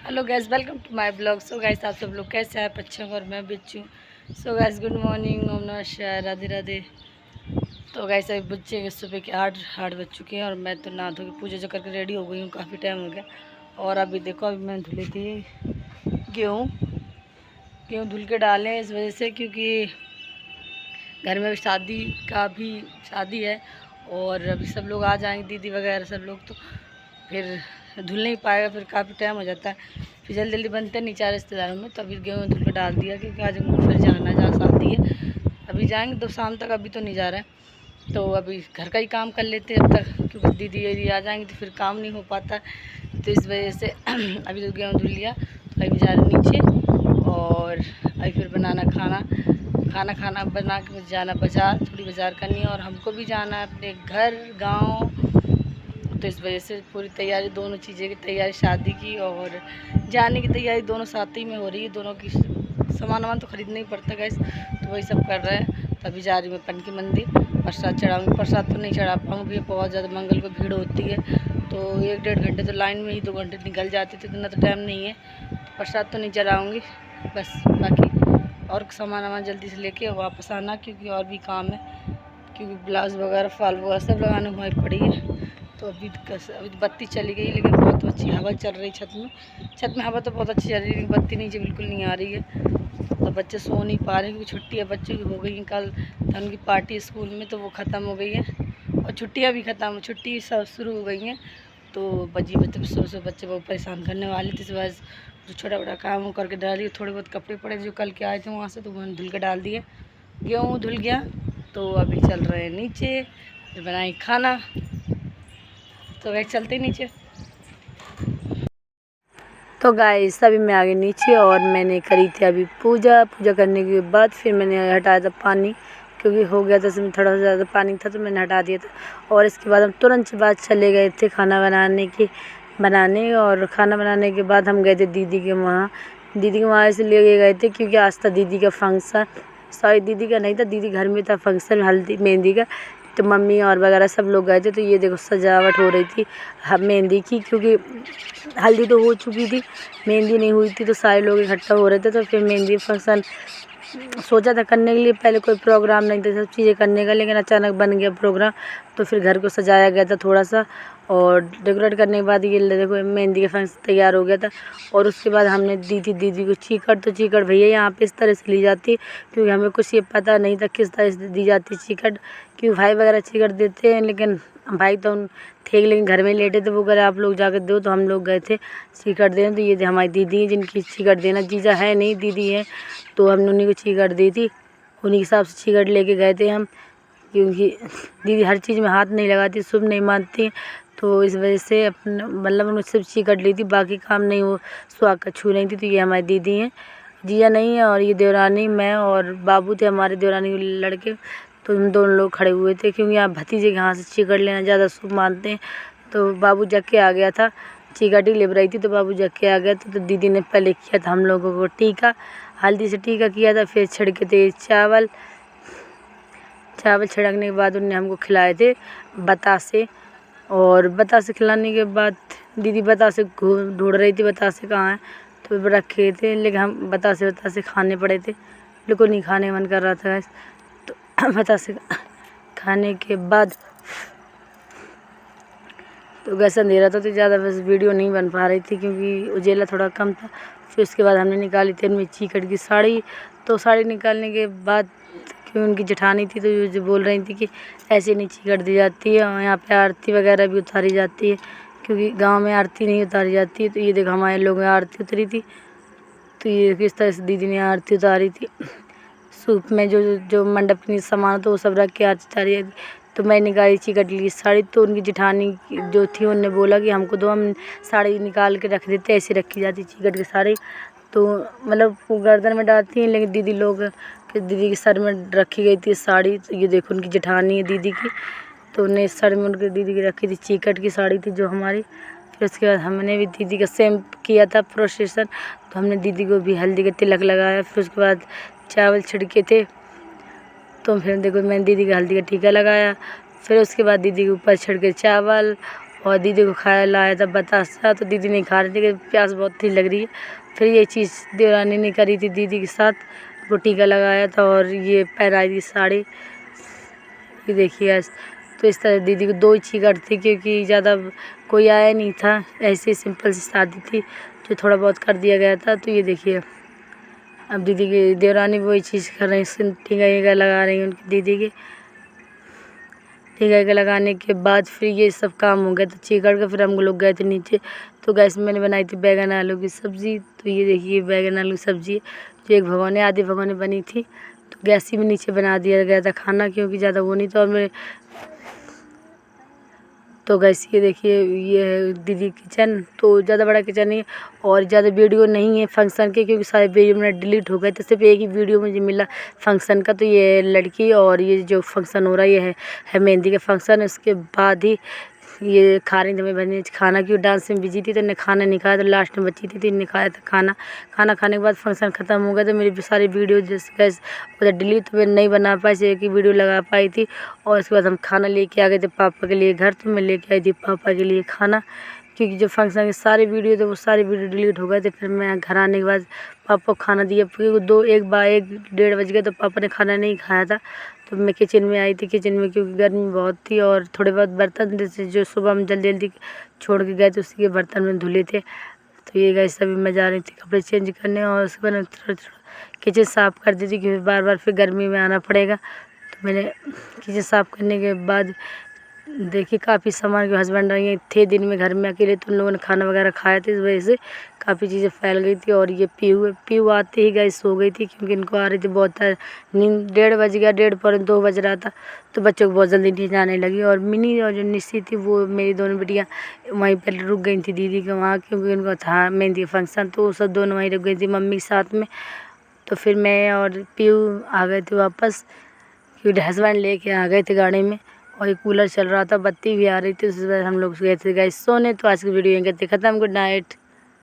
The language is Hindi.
Hello guys, welcome to my blog. So guys, आप सब लोग कैसे हैं? अच्छे हैं और मैं भी अच्छी हूँ। सो गैस, गुड मॉर्निंग, ओम नमः शिवाय, राधे राधे। तो गैस, अभी बच्चे के सुबह के आठ बज चुके हैं और मैं तो नहा धो के पूजा जो करके रेडी हो गई हूँ। काफ़ी टाइम हो गया। और अभी देखो, अभी मैंने धुली थी गेहूँ धुल के डाले इस वजह से, क्योंकि घर में शादी है और अभी सब लोग आ जाएंगे, दीदी वगैरह सब लोग, तो फिर धुल नहीं पाएगा, फिर काफ़ी टाइम हो जाता है, फिर जल्दी जल्दी बनते नहीं चार रिश्तेदारों में। तो अभी गेहूँ धुल के डाल दिया, क्योंकि आज हमको फिर जाना जहाँ शादी है। अभी जाएंगे तो शाम तक, अभी तो नहीं जा रहा है। तो अभी घर का ही काम कर लेते हैं अब तक, क्योंकि दीदी आ जाएंगे तो फिर काम नहीं हो पाता। तो इस वजह से अभी तो गेहूँ धुल लिया, तो अभी जा रहे नीचे और अभी फिर बनाना खाना बना के मुझे जाना बाज़ार, थोड़ी बाज़ार करनी है और हमको भी जाना है अपने घर गांव। तो इस वजह से पूरी तैयारी, दोनों चीज़ें की तैयारी, शादी की और जाने की तैयारी दोनों साथ ही में हो रही है। दोनों की सामान तो ख़रीदना ही पड़ता गैस, तो वही सब कर रहे हैं। तो अभी जा रही मैं पन की मंदिर, प्रसाद चढ़ाऊँगी। प्रसाद तो नहीं चढ़ा पाऊँगी, बहुत ज़्यादा मंगल को भीड़ होती है, तो 1-1.5 घंटे तो लाइन में ही 2 घंटे निकल जाते थे, इतना तो टाइम नहीं है। तो प्रसाद तो नहीं चढ़ाऊँगी, बस बाकी और सामान जल्दी से लेके वापस आना, क्योंकि और भी काम है, क्योंकि ब्लाउज़ वगैरह फॉल वगैरह सब लगाने में पड़ी है। तो अभी बत्ती चली गई, लेकिन बहुत अच्छी हवा चल रही छत में हवा तो बहुत अच्छी चल रही है, लेकिन बत्ती नीचे बिल्कुल नहीं आ रही है। तो बच्चे सो नहीं पा रहे, क्योंकि छुट्टी है बच्चों की हो गई। कल था उनकी पार्टी स्कूल में, तो वो ख़त्म हो गई है और छुट्टियाँ भी ख़त्म, छुट्टी सब शुरू हो गई हैं। तो बच्चे बहुत परेशान करने वाले थे। इस वजह जो छोटा बड़ा काम वो करके डाल दिए। थोड़े बहुत कपड़े पड़े जो कल के आए थे वहाँ से, तो मैंने धुल के डाल दिए। गेहूँ धुल गया, तो अभी चल रहे हैं नीचे, फिर बनाए खाना। तो वह चलते नीचे। तो गाइस, अभी मैं आ गई नीचे और मैंने करी थी अभी पूजा करने के बाद फिर मैंने हटाया था पानी, क्योंकि हो गया था इसमें थोड़ा सा ज़्यादा पानी था, तो मैंने हटा दिया था। और इसके बाद हम तुरंत से बाद चले गए थे खाना और खाना बनाने के बाद हम गए थे दीदी के वहाँ इसलिए गए थे क्योंकि आज था दीदी का फंक्शन। सॉरी, दीदी का नहीं था, दीदी घर में था फंक्शन, हल्दी मेहंदी का। तो मम्मी और वगैरह सब लोग गए थे। तो ये देखो सजावट हो रही थी मेहंदी की, क्योंकि हल्दी तो हो चुकी थी, मेहंदी नहीं हुई थी, तो सारे लोग इकट्ठा हो रहे थे। तो फिर मेहंदी फंक्शन सोचा था करने के लिए, पहले कोई प्रोग्राम नहीं था, सब चीज़ें करने का, लेकिन अचानक बन गया प्रोग्राम। तो फिर घर को सजाया गया था थोड़ा सा, और डेकोरेट करने के बाद ये देखो मेहंदी का फंक्शन तैयार हो गया था। और उसके बाद हमने दी थी दीदी को चीकट। तो चीकट भैया यहाँ पे इस तरह से ली जाती है, क्योंकि हमें कुछ ये पता नहीं था किस तरह से दी जाती चीकट, क्योंकि भाई वगैरह चीकट देते हैं, लेकिन भाई तो थे, लेकिन घर में लेटे थे। वो कह रहे आप लोग जाकर दो, तो हम लोग गए थे चीकट देने। तो ये हमारी दीदी हैं जिनकी चीकट देना, जीजा है नहीं, दीदी है, तो हमने उन्हीं को चीकट दी थी। उन्हीं के हिसाब से चीकट लेके गए थे हम, क्योंकि दीदी हर चीज़ में हाथ नहीं लगाती, शुभ नहीं मानती। तो इस वजह से अपना मतलब उन्होंने सिर्फ चीकट ली थी, बाकी काम नहीं, वो सुहाग का छू नहीं थी। तो ये हमारी दीदी हैं, जीजा नहीं है। और ये देवरानी, मैं और बाबू थे हमारे देवरानी के लड़के। तो हम दोनों लोग खड़े हुए थे, क्योंकि यहाँ भतीजे के हाथ से चीकट लेना ज़्यादा शुभ मानते हैं। तो बाबू जग के आ गया था, चीकट ही ले रही थी, तो बाबू जग के आ गया था। तो दीदी ने पहले किया था हम लोगों को टीका, हल्दी से टीका किया था, फिर छिड़के थे चावल छिड़कने के बाद उन्होंने हमको खिलाए थे बतासे। और बतासे खिलाने के बाद दीदी बतासे ढूंढ रही थी, बतासे कहाँ हैं, तो रखे थे, लेकिन हम बतासे खाने पड़े थे, लेकिन नहीं खाने मन कर रहा था। तो बतासे खाने के बाद तो गैस अंधेरा था, तो ज़्यादा बस वीडियो नहीं बन पा रही थी, क्योंकि उजेला थोड़ा कम था। फिर उसके बाद हमने निकाली थी उनमें चीकट की साड़ी। तो साड़ी निकालने के बाद, क्योंकि उनकी जेठानी थी, तो जो बोल रही थी कि ऐसे नहीं चीकट दी जाती है, और यहाँ पे आरती वगैरह भी उतारी जाती है, क्योंकि गांव में आरती नहीं उतारी जाती है। तो ये देखो हमारे लोगों में आरती उतरी थी। तो ये किस तरह से दीदी ने आरती उतारी थी, सूप में जो मंडप की सामान तो वो सब रख के आरती उतारी। तो मैं निकाली चीकट की साड़ी। तो उनकी जेठानी जो थी उन्होंने बोला कि हमको दो, हम साड़ी निकाल के रख देते, ऐसे रखी जाती चीकट की साड़ी। तो मतलब वो गर्दन में डालती हैं, लेकिन दीदी के सर में रखी गई थी साड़ी। तो ये देखो उनकी जेठानी है दीदी की, तो उन्हें सर में उनकी दीदी की रखी थी, चीकट की साड़ी थी जो हमारी। फिर उसके बाद हमने भी दीदी का सेम किया था प्रोसेसन। तो हमने दीदी को भी हल्दी का तिलक लगाया, फिर उसके बाद चावल छिड़के थे। तो फिर देखो मैंने दीदी का हल्दी का टीका लगाया, फिर उसके बाद दीदी के ऊपर छिड़के चावल, और दीदी को खाया लाया था बतासा, तो दीदी नहीं खा रही थी कि प्यास बहुत थी लग रही है। फिर ये चीज़ देवरानी ने करी थी दीदी के साथ, वो टीका लगाया था और ये पहनाई थी साड़ी, ये देखिए। तो इस तरह दीदी को 2 ही चीकट थी क्योंकि ज़्यादा कोई आया नहीं था, ऐसे ही सिंपल सी शादी थी जो थोड़ा बहुत कर दिया गया था। तो ये देखिए अब दीदी की देवरानी वही चीज़ कर रही हैं, टीका वीका लगा रही हैं उनकी दीदी के। टीका वीका लगाने के बाद फिर ये सब काम हो गया, तो चीकट के फिर हम लोग गए थे नीचे। तो गैस मैंने बनाई थी बैगन आलू की सब्ज़ी। तो ये देखिए बैगन आलू की सब्ज़ी जो एक भगोने आधी भगोने बनी थी। तो गैस ही में नीचे बना दिया गया था खाना क्योंकि ज़्यादा वो नहीं था। और मेरे तो गैस ये देखिए ये है दीदी किचन, तो ज़्यादा बड़ा किचन नहीं है और ज़्यादा वीडियो नहीं है फंक्शन के क्योंकि सारे वीडियो मेरा डिलीट हो गए, तो सिर्फ एक ही वीडियो मुझे मिला फंक्शन का। तो ये लड़की और ये जो फंक्शन हो रहा है ये है मेहंदी का फंक्शन। उसके बाद ही ये खा रही थी मैं बनी खाना, क्यों डांस में बिजी थी तो इन्हें खाना नहीं खाया, तो लास्ट में बची थी तो इन्हें खाया था खाना। खाना खाने के बाद फंक्शन ख़त्म हो गया, तो मेरी सारी वीडियो जैसे उधर डिलीट तो मैं नहीं बना पाई, सिर्फ एक ही वीडियो लगा पाई थी। और उसके बाद हम खाना लेके आ गए थे पापा के लिए घर, तो मैं लेके आई थी पापा के लिए खाना क्योंकि जो फंक्शन के सारे वीडियो थे वो सारे वीडियो डिलीट हो गए थे। फिर मैं घर आने के बाद पापा को खाना दिया क्योंकि 1 डेढ़ बज गए, तो पापा ने खाना नहीं खाया था। तो मैं किचन में आई थी, किचन में क्योंकि गर्मी बहुत थी और थोड़े बहुत बर्तन जैसे जो सुबह हम जल्दी जल्दी छोड़ के गए थे उसी के बर्तन में धुले थे। तो ये गैस अभी मैं जा रही थी कपड़े चेंज करने और उसके बाद थोड़ा थोड़ा किचन साफ़ कर दी थी क्योंकि बार बार फिर गर्मी में आना पड़ेगा। तो मैंने किचन साफ़ करने के बाद देखिए काफ़ी सामान के हस्बैंड ये थे दिन में घर में अकेले, तो उन लोगों ने खाना वगैरह खाया था, इस वजह से काफ़ी चीज़ें फैल गई थी। और ये पीहू आते ही गैस सो गई थी क्योंकि इनको आ रही थी बहुत नींद। 1:30 बज गया, 1:30 पौने 2 बज रहा था, तो बच्चों को बहुत जल्दी नींद आने लगी। और मिनी और जो निशी थी वो मेरी दोनों बेटियाँ वहीं पर रुक गई थी दीदी के वहाँ क्योंकि उनका था मेहंदी फंक्शन, तो वो सब दोनों वहीं रुक गई थी मम्मी के साथ में। तो फिर मैं और पीहू आ गए थे वापस क्योंकि हस्बैंड लेके आ गए थे गाड़ी में और ये कूलर चल रहा था, बत्ती भी आ रही थी, उस वजह हम लोग गए थे गाइस सोने। तो आज की वीडियो यहीं करते ख़त्म। Good night.